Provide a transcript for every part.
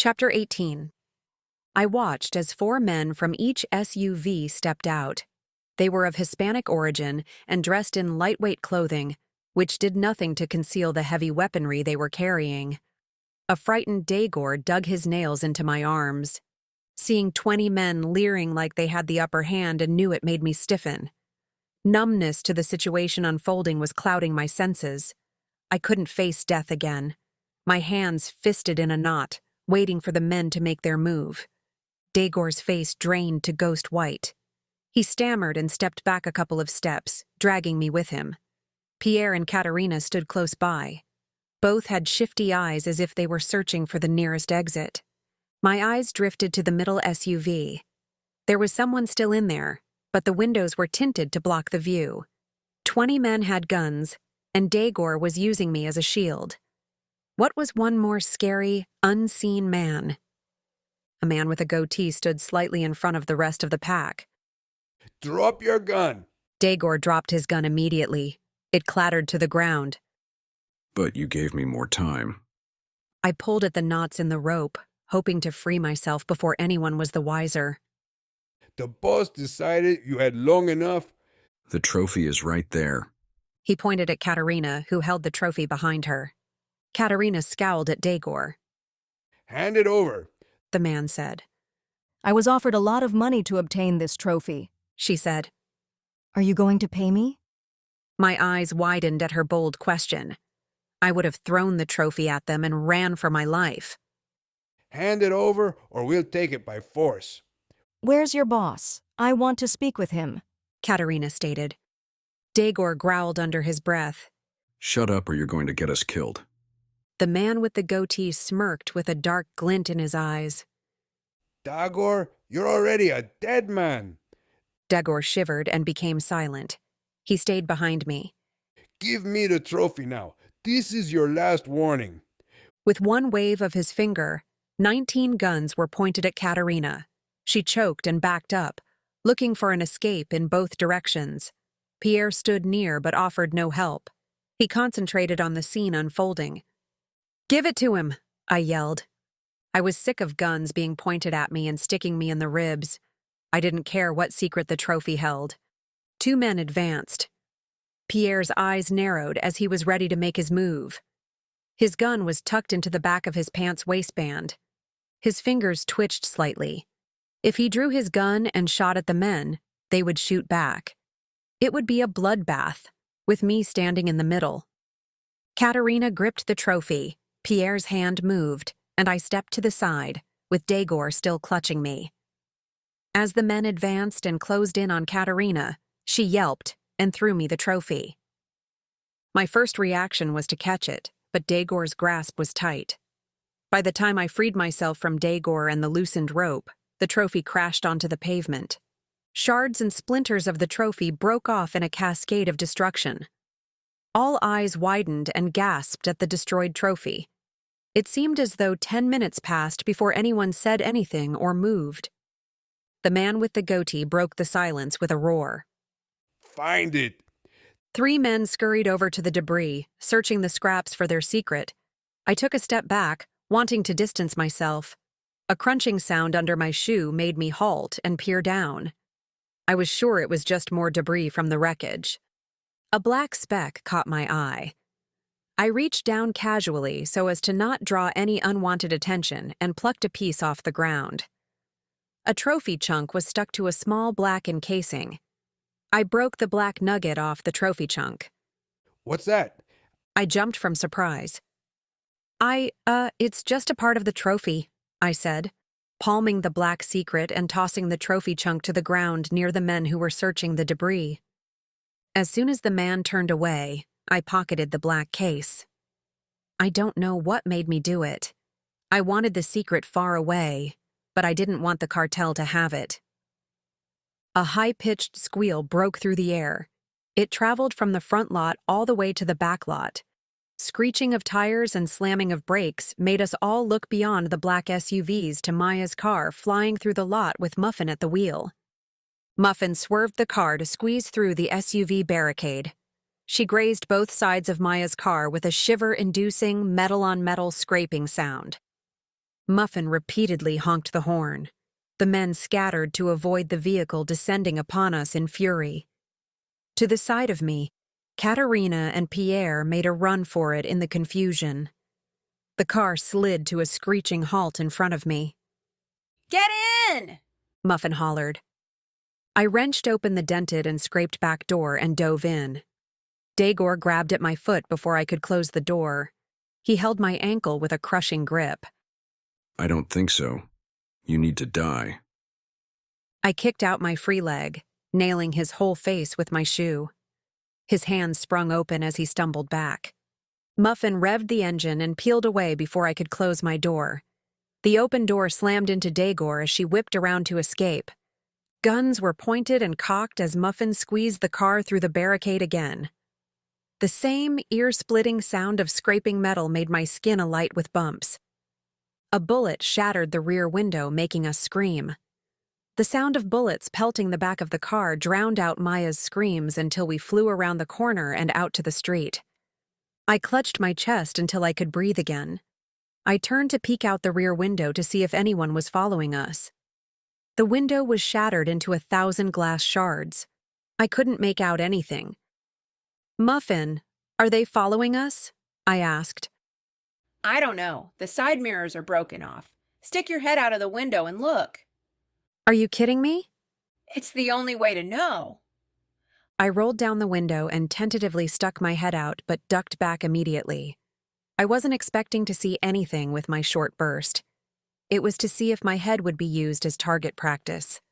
Chapter 18. I watched as 4 men from each SUV stepped out. They were of Hispanic origin and dressed in lightweight clothing, which did nothing to conceal the heavy weaponry they were carrying. A frightened Dagor dug his nails into my arms. Seeing 20 men leering like they had the upper hand and knew it made me stiffen. Numbness to the situation unfolding was clouding my senses. I couldn't face death again. My hands fisted in a knot, waiting for the men to make their move. Dagor's face drained to ghost white. He stammered and stepped back a couple of steps, dragging me with him. Pierre and Katerina stood close by. Both had shifty eyes as if they were searching for the nearest exit. My eyes drifted to the middle SUV. There was someone still in there, but the windows were tinted to block the view. 20 men had guns, and Dagor was using me as a shield. What was one more scary, unseen man? A man with a goatee stood slightly in front of the rest of the pack. Drop your gun. Dagor dropped his gun immediately. It clattered to the ground. But you gave me more time. I pulled at the knots in the rope, hoping to free myself before anyone was the wiser. The boss decided you had long enough. The trophy is right there. He pointed at Katerina, who held the trophy behind her. Katerina scowled at Dagor. Hand it over, The man said. I was offered a lot of money to obtain this trophy, She said. Are you going to pay me? My eyes widened at her bold question. I would have thrown the trophy at them and ran for my life. Hand it over or we'll take it by force. Where's your boss? I want to speak with him, Katerina stated. Dagor growled under his breath. Shut up or you're going to get us killed. The man with the goatee smirked with a dark glint in his eyes. Dagor, you're already a dead man. Dagor shivered and became silent. He stayed behind me. Give me the trophy now. This is your last warning. With one wave of his finger, 19 guns were pointed at Katerina. She choked and backed up, looking for an escape in both directions. Pierre stood near but offered no help. He concentrated on the scene unfolding. "Give it to him," I yelled. I was sick of guns being pointed at me and sticking me in the ribs. I didn't care what secret the trophy held. 2 men advanced. Pierre's eyes narrowed as he was ready to make his move. His gun was tucked into the back of his pants waistband. His fingers twitched slightly. If he drew his gun and shot at the men, they would shoot back. It would be a bloodbath, with me standing in the middle. Katerina gripped the trophy. Pierre's hand moved, and I stepped to the side, with Dagor still clutching me. As the men advanced and closed in on Katerina, she yelped and threw me the trophy. My first reaction was to catch it, but Dagor's grasp was tight. By the time I freed myself from Dagor and the loosened rope, the trophy crashed onto the pavement. Shards and splinters of the trophy broke off in a cascade of destruction. All eyes widened and gasped at the destroyed trophy. It seemed as though 10 minutes passed before anyone said anything or moved. The man with the goatee broke the silence with a roar. Find it. 3 men scurried over to the debris, searching the scraps for their secret. I took a step back, wanting to distance myself. A crunching sound under my shoe made me halt and peer down. I was sure it was just more debris from the wreckage. A black speck caught my eye. I reached down casually so as to not draw any unwanted attention and plucked a piece off the ground. A trophy chunk was stuck to a small black encasing. I broke the black nugget off the trophy chunk. What's that? I jumped from surprise. It's just a part of the trophy, I said, palming the black secret and tossing the trophy chunk to the ground near the men who were searching the debris. As soon as the man turned away, I pocketed the black case. I don't know what made me do it. I wanted the secret far away, but I didn't want the cartel to have it. A high-pitched squeal broke through the air. It traveled from the front lot all the way to the back lot. Screeching of tires and slamming of brakes made us all look beyond the black SUVs to Maya's car flying through the lot with Muffin at the wheel. Muffin swerved the car to squeeze through the SUV barricade. She grazed both sides of Maya's car with a shiver-inducing metal-on-metal scraping sound. Muffin repeatedly honked the horn. The men scattered to avoid the vehicle descending upon us in fury. To the side of me, Katerina and Pierre made a run for it in the confusion. The car slid to a screeching halt in front of me. "Get in!" Muffin hollered. I wrenched open the dented and scraped back door and dove in. Daigor grabbed at my foot before I could close the door. He held my ankle with a crushing grip. I don't think so. You need to die. I kicked out my free leg, nailing his whole face with my shoe. His hands sprung open as he stumbled back. Muffin revved the engine and peeled away before I could close my door. The open door slammed into Daigor as she whipped around to escape. Guns were pointed and cocked as Muffin squeezed the car through the barricade again. The same ear-splitting sound of scraping metal made my skin alight with bumps. A bullet shattered the rear window, making us scream. The sound of bullets pelting the back of the car drowned out Maya's screams until we flew around the corner and out to the street. I clutched my chest until I could breathe again. I turned to peek out the rear window to see if anyone was following us. The window was shattered into 1,000 glass shards. I couldn't make out anything. "Muffin, are they following us?" I asked. "I don't know. The side mirrors are broken off. Stick your head out of the window and look." "Are you kidding me?" "It's the only way to know." I rolled down the window and tentatively stuck my head out but ducked back immediately. I wasn't expecting to see anything with my short burst. It was to see if my head would be used as target practice.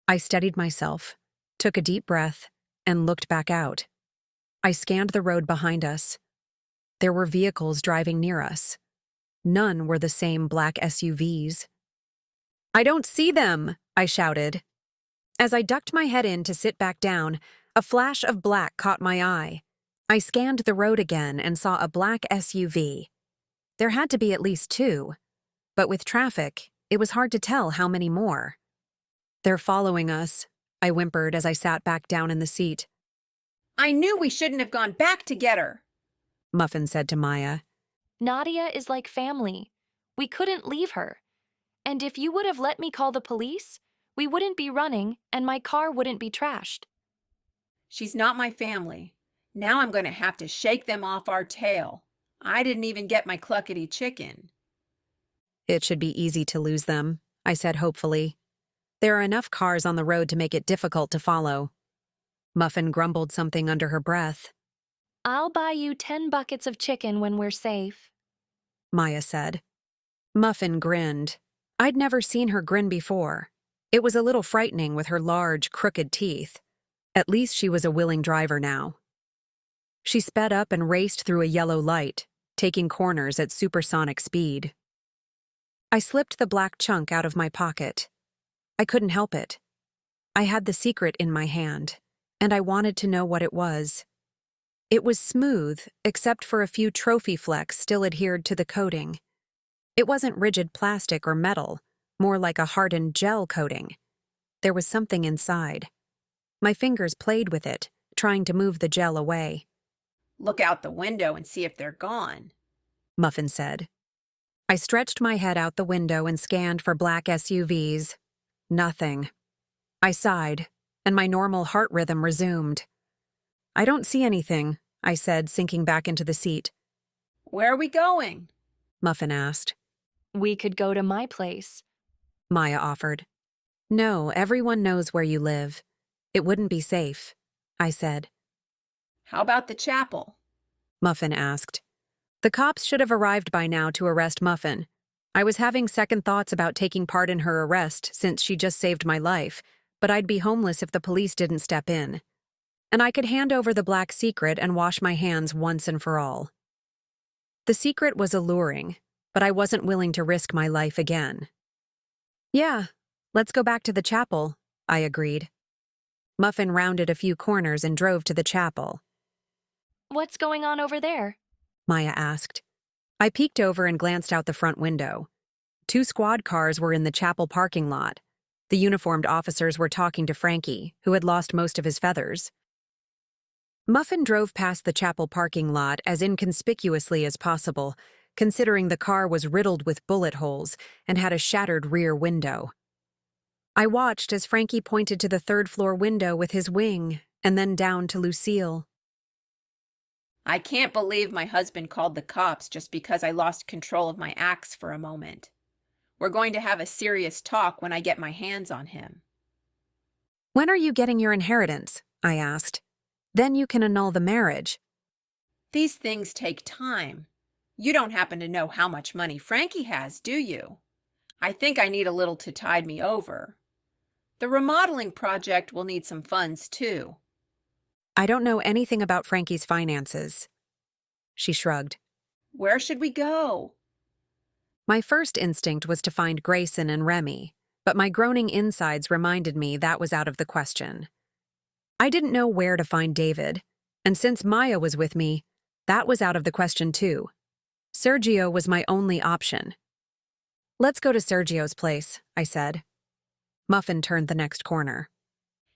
I steadied myself, took a deep breath, and looked back out. I scanned the road behind us. There were vehicles driving near us. None were the same black SUVs. "I don't see them!" I shouted. As I ducked my head in to sit back down, a flash of black caught my eye. I scanned the road again and saw a black SUV. There had to be at least two, but with traffic, it was hard to tell how many more. "They're following us," I whimpered as I sat back down in the seat. "I knew we shouldn't have gone back to get her," Muffin said to Maya. Nadia is like family. We couldn't leave her. And if you would have let me call the police, we wouldn't be running and my car wouldn't be trashed. "She's not my family. Now I'm going to have to shake them off our tail. I didn't even get my cluckety chicken." "It should be easy to lose them," I said hopefully. "There are enough cars on the road to make it difficult to follow." Muffin grumbled something under her breath. I'll buy you 10 buckets of chicken when we're safe, Maya said. Muffin grinned. I'd never seen her grin before. It was a little frightening with her large, crooked teeth. At least she was a willing driver now. She sped up and raced through a yellow light, taking corners at supersonic speed. I slipped the black chunk out of my pocket. I couldn't help it. I had the secret in my hand, and I wanted to know what it was. It was smooth, except for a few trophy flecks still adhered to the coating. It wasn't rigid plastic or metal, more like a hardened gel coating. There was something inside. My fingers played with it, trying to move the gel away. "Look out the window and see if they're gone," Muffin said. I stretched my head out the window and scanned for black SUVs. Nothing. I sighed, and my normal heart rhythm resumed. "I don't see anything," I said, sinking back into the seat. "Where are we going?" Muffin asked. We could go to my place. Maya offered. "No, everyone knows where you live. It wouldn't be safe," I said. "How about the chapel?" Muffin asked. The cops should have arrived by now to arrest Muffin. I was having second thoughts about taking part in her arrest since she just saved my life, but I'd be homeless if the police didn't step in. And I could hand over the black secret and wash my hands once and for all. The secret was alluring, but I wasn't willing to risk my life again. "Yeah, let's go back to the chapel," I agreed. Muffin rounded a few corners and drove to the chapel. What's going on over there? Maya asked. I peeked over and glanced out the front window. 2 squad cars were in the chapel parking lot. The uniformed officers were talking to Frankie, who had lost most of his feathers. Muffin drove past the chapel parking lot as inconspicuously as possible, considering the car was riddled with bullet holes and had a shattered rear window. I watched as Frankie pointed to the third-floor window with his wing and then down to Lucille. I can't believe my husband called the cops just because I lost control of my axe for a moment. We're going to have a serious talk when I get my hands on him. When are you getting your inheritance? I asked. Then you can annul the marriage. These things take time. You don't happen to know how much money Frankie has, do you? I think I need a little to tide me over. The remodeling project will need some funds, too. I don't know anything about Frankie's finances. She shrugged. Where should we go? My first instinct was to find Grayson and Remy, but my groaning insides reminded me that was out of the question. I didn't know where to find David, and since Maya was with me, that was out of the question too. Sergio was my only option. Let's go to Sergio's place, I said. Muffin turned the next corner.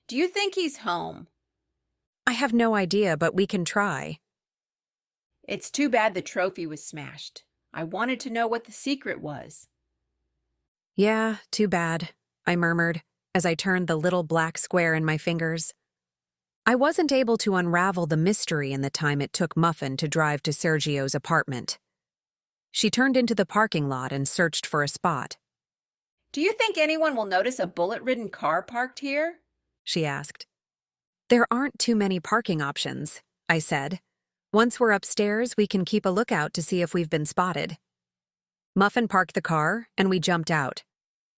Do you think he's home? I have no idea, but we can try. It's too bad the trophy was smashed. I wanted to know what the secret was. Yeah, too bad, I murmured as I turned the little black square in my fingers. I wasn't able to unravel the mystery in the time it took Muffin to drive to Sergio's apartment. She turned into the parking lot and searched for a spot. Do you think anyone will notice a bullet-ridden car parked here? She asked. There aren't too many parking options, I said. Once we're upstairs, we can keep a lookout to see if we've been spotted. Muffin parked the car, and we jumped out.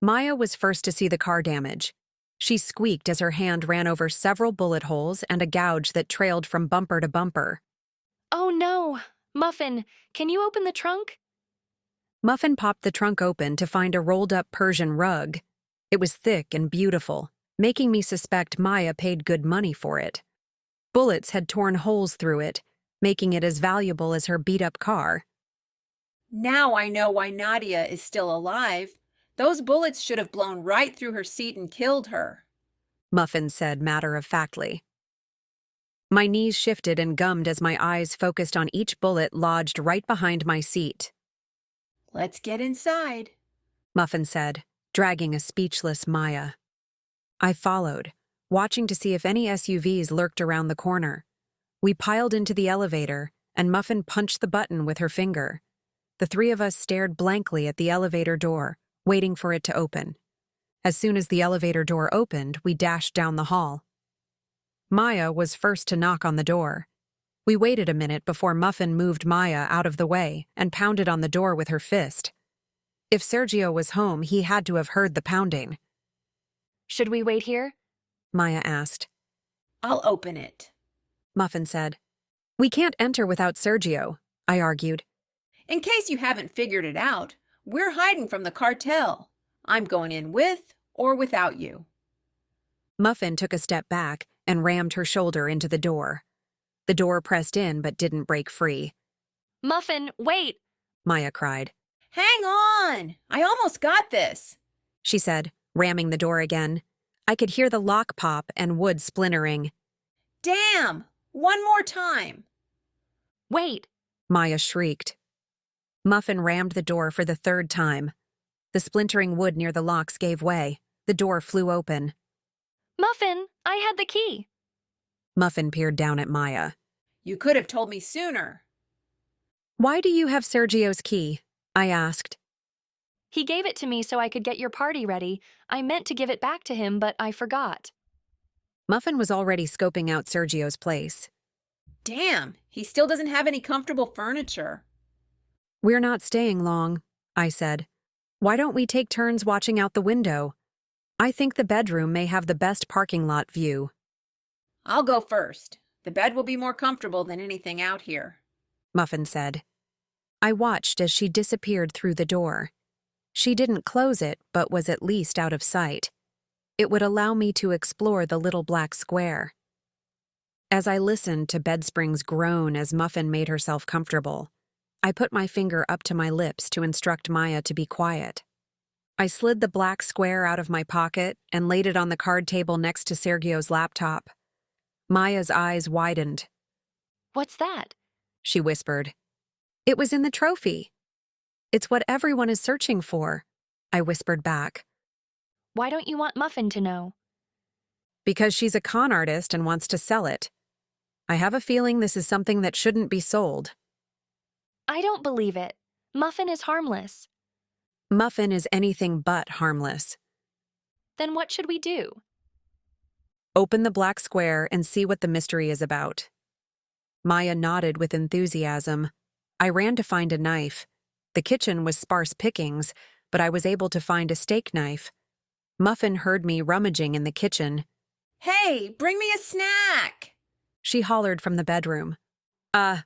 Maya was first to see the car damage. She squeaked as her hand ran over several bullet holes and a gouge that trailed from bumper to bumper. Oh no! Muffin, can you open the trunk? Muffin popped the trunk open to find a rolled-up Persian rug. It was thick and beautiful, making me suspect Maya paid good money for it. Bullets had torn holes through it, making it as valuable as her beat-up car. Now I know why Nadia is still alive. Those bullets should have blown right through her seat and killed her, Muffin said matter-of-factly. My knees shifted and gummed as my eyes focused on each bullet lodged right behind my seat. Let's get inside, Muffin said, dragging a speechless Maya. I followed, watching to see if any SUVs lurked around the corner. We piled into the elevator, and Muffin punched the button with her finger. The three of us stared blankly at the elevator door, waiting for it to open. As soon as the elevator door opened, we dashed down the hall. Maya was first to knock on the door. We waited a minute before Muffin moved Maya out of the way and pounded on the door with her fist. If Sergio was home, he had to have heard the pounding. Should we wait here? Maya asked. I'll open it, Muffin said. We can't enter without Sergio, I argued. In case you haven't figured it out, we're hiding from the cartel. I'm going in with or without you. Muffin took a step back and rammed her shoulder into the door. The door pressed in but didn't break free. Muffin, wait! Maya cried. Hang on! I almost got this, She said, ramming the door again. I could hear the lock pop and wood splintering. Damn! One more time! Wait! Maya shrieked. Muffin rammed the door for the third time. The splintering wood near the locks gave way. The door flew open. Muffin, I had the key. Muffin peered down at Maya. You could have told me sooner. Why do you have Sergio's key? I asked. He gave it to me so I could get your party ready. I meant to give it back to him, but I forgot. Muffin was already scoping out Sergio's place. Damn, he still doesn't have any comfortable furniture. We're not staying long, I said. Why don't we take turns watching out the window? I think the bedroom may have the best parking lot view. I'll go first. The bed will be more comfortable than anything out here, Muffin said. I watched as she disappeared through the door. She didn't close it, but was at least out of sight. It would allow me to explore the little black square. As I listened to Bedspring's groan as Muffin made herself comfortable, I put my finger up to my lips to instruct Maya to be quiet. I slid the black square out of my pocket and laid it on the card table next to Sergio's laptop. Maya's eyes widened. What's that? She whispered. It was in the trophy, It's what everyone is searching for, I whispered back. Why don't you want Muffin to know? Because she's a con artist and wants to sell it. I have a feeling this is something that shouldn't be sold. I don't believe it. Muffin is harmless. Muffin is anything but harmless. Then what should we do? Open the black square and see what the mystery is about. Maya nodded with enthusiasm. I ran to find a knife. The kitchen was sparse pickings, but I was able to find a steak knife. Muffin heard me rummaging in the kitchen. Hey, bring me a snack! She hollered from the bedroom. Let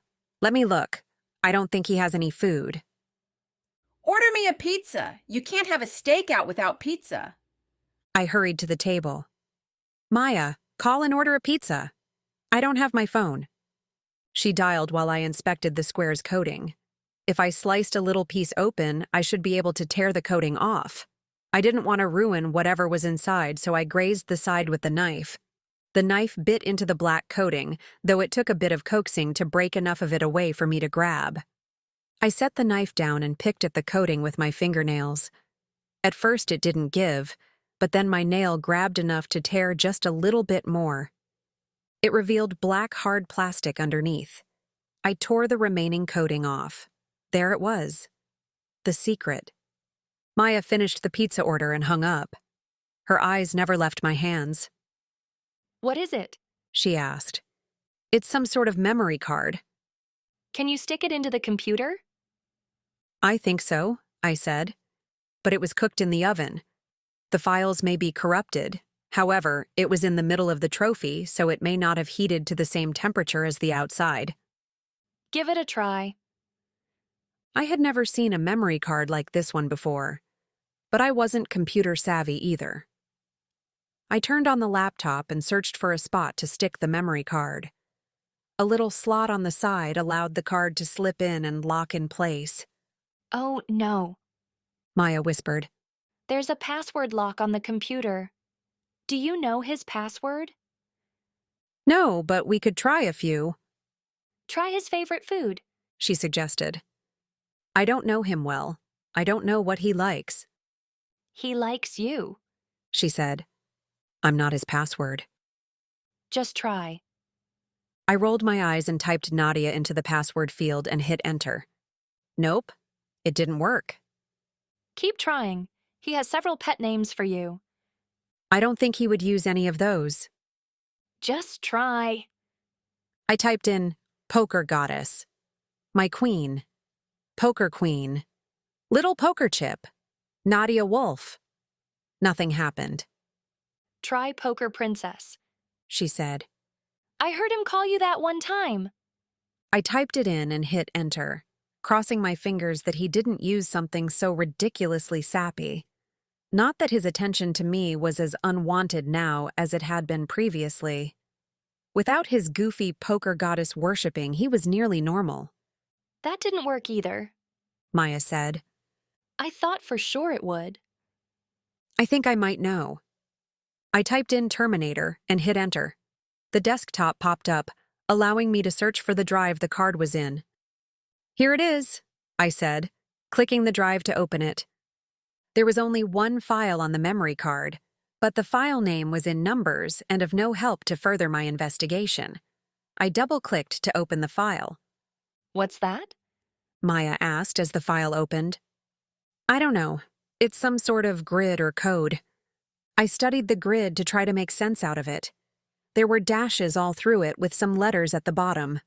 me look. I don't think he has any food. Order me a pizza. You can't have a steak out without pizza. I hurried to the table. Maya, call and order a pizza. I don't have my phone. She dialed while I inspected the square's coating. If I sliced a little piece open, I should be able to tear the coating off. I didn't want to ruin whatever was inside, so I grazed the side with the knife. The knife bit into the black coating, though it took a bit of coaxing to break enough of it away for me to grab. I set the knife down and picked at the coating with my fingernails. At first it didn't give, but then my nail grabbed enough to tear just a little bit more. It revealed black hard plastic underneath. I tore the remaining coating off. There it was. The secret. Maya finished the pizza order and hung up. Her eyes never left my hands. What is it? She asked. It's some sort of memory card. Can you stick it into the computer? I think so, I said. But it was cooked in the oven. The files may be corrupted. However, it was in the middle of the trophy, so it may not have heated to the same temperature as the outside. Give it a try. I had never seen a memory card like this one before, but I wasn't computer savvy either. I turned on the laptop and searched for a spot to stick the memory card. A little slot on the side allowed the card to slip in and lock in place. Oh, no. Maya whispered. There's a password lock on the computer. Do you know his password? No, but we could try a few. Try his favorite food. She suggested. I don't know him well. I don't know what he likes. He likes you. She said. I'm not his password. Just try. I rolled my eyes and typed Nadia into the password field and hit enter. Nope, it didn't work. Keep trying. He has several pet names for you. I don't think he would use any of those. Just try. I typed in poker goddess, my queen, poker queen, little poker chip, Nadia Wolf. Nothing happened. Try poker princess. She said. I heard him call you that one time. I typed it in and hit enter, crossing my fingers that he didn't use something so ridiculously sappy. Not that his attention to me was as unwanted now as it had been previously. Without his goofy poker goddess worshipping, he was nearly normal. That didn't work either, Maya said. I thought for sure it would. I think I might know. I typed in Terminator and hit enter. The desktop popped up, allowing me to search for the drive the card was in. Here it is, I said, clicking the drive to open it. There was only one file on the memory card, but the file name was in numbers and of no help to further my investigation. I double-clicked to open the file. What's that? Maya asked as the file opened. I don't know. It's some sort of grid or code. I studied the grid to try to make sense out of it. There were dashes all through it with some letters at the bottom.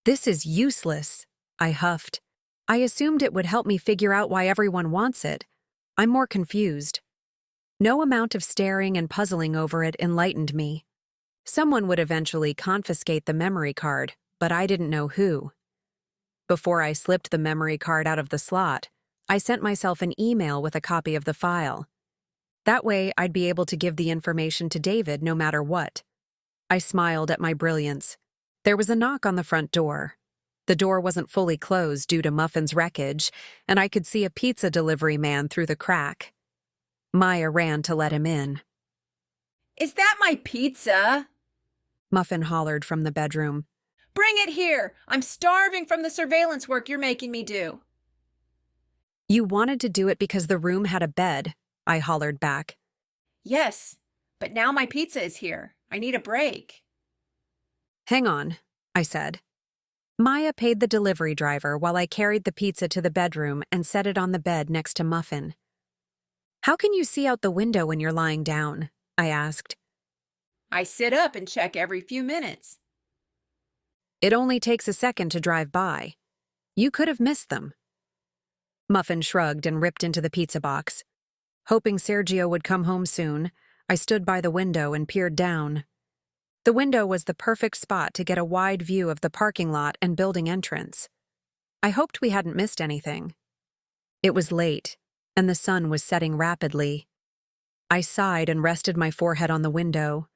This is useless, I huffed. I assumed it would help me figure out why everyone wants it. I'm more confused. No amount of staring and puzzling over it enlightened me. Someone would eventually confiscate the memory card, but I didn't know who. Before I slipped the memory card out of the slot, I sent myself an email with a copy of the file. That way, I'd be able to give the information to David no matter what. I smiled at my brilliance. There was a knock on the front door. The door wasn't fully closed due to Muffin's wreckage, and I could see a pizza delivery man through the crack. Maya ran to let him in. Is that my pizza? Muffin hollered from the bedroom. Bring it here! I'm starving from the surveillance work you're making me do. You wanted to do it because the room had a bed, I hollered back. Yes, but now my pizza is here. I need a break. Hang on, I said. Maya paid the delivery driver while I carried the pizza to the bedroom and set it on the bed next to Muffin. How can you see out the window when you're lying down? I asked. I sit up and check every few minutes. It only takes a second to drive by. You could have missed them. Muffin shrugged and ripped into the pizza box. Hoping Sergio would come home soon, I stood by the window and peered down. The window was the perfect spot to get a wide view of the parking lot and building entrance. I hoped we hadn't missed anything. It was late, and the sun was setting rapidly. I sighed and rested my forehead on the window.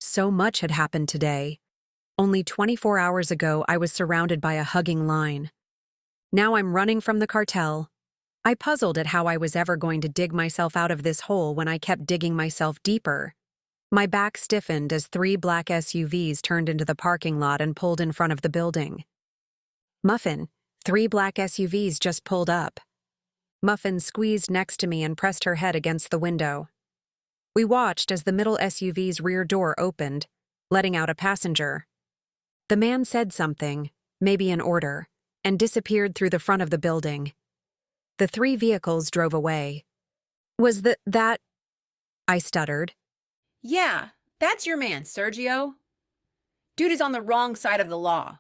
So much had happened today. Only 24 hours ago, I was surrounded by a hugging line. Now I'm running from the cartel. I puzzled at how I was ever going to dig myself out of this hole when I kept digging myself deeper. My back stiffened as 3 black SUVs turned into the parking lot and pulled in front of the building. Muffin, 3 black SUVs just pulled up. Muffin squeezed next to me and pressed her head against the window. We watched as the middle SUV's rear door opened, letting out a passenger. The man said something, maybe an order, and disappeared through the front of the building. The 3 vehicles drove away. Was that? I stuttered. Yeah, that's your man, Sergio. Dude is on the wrong side of the law.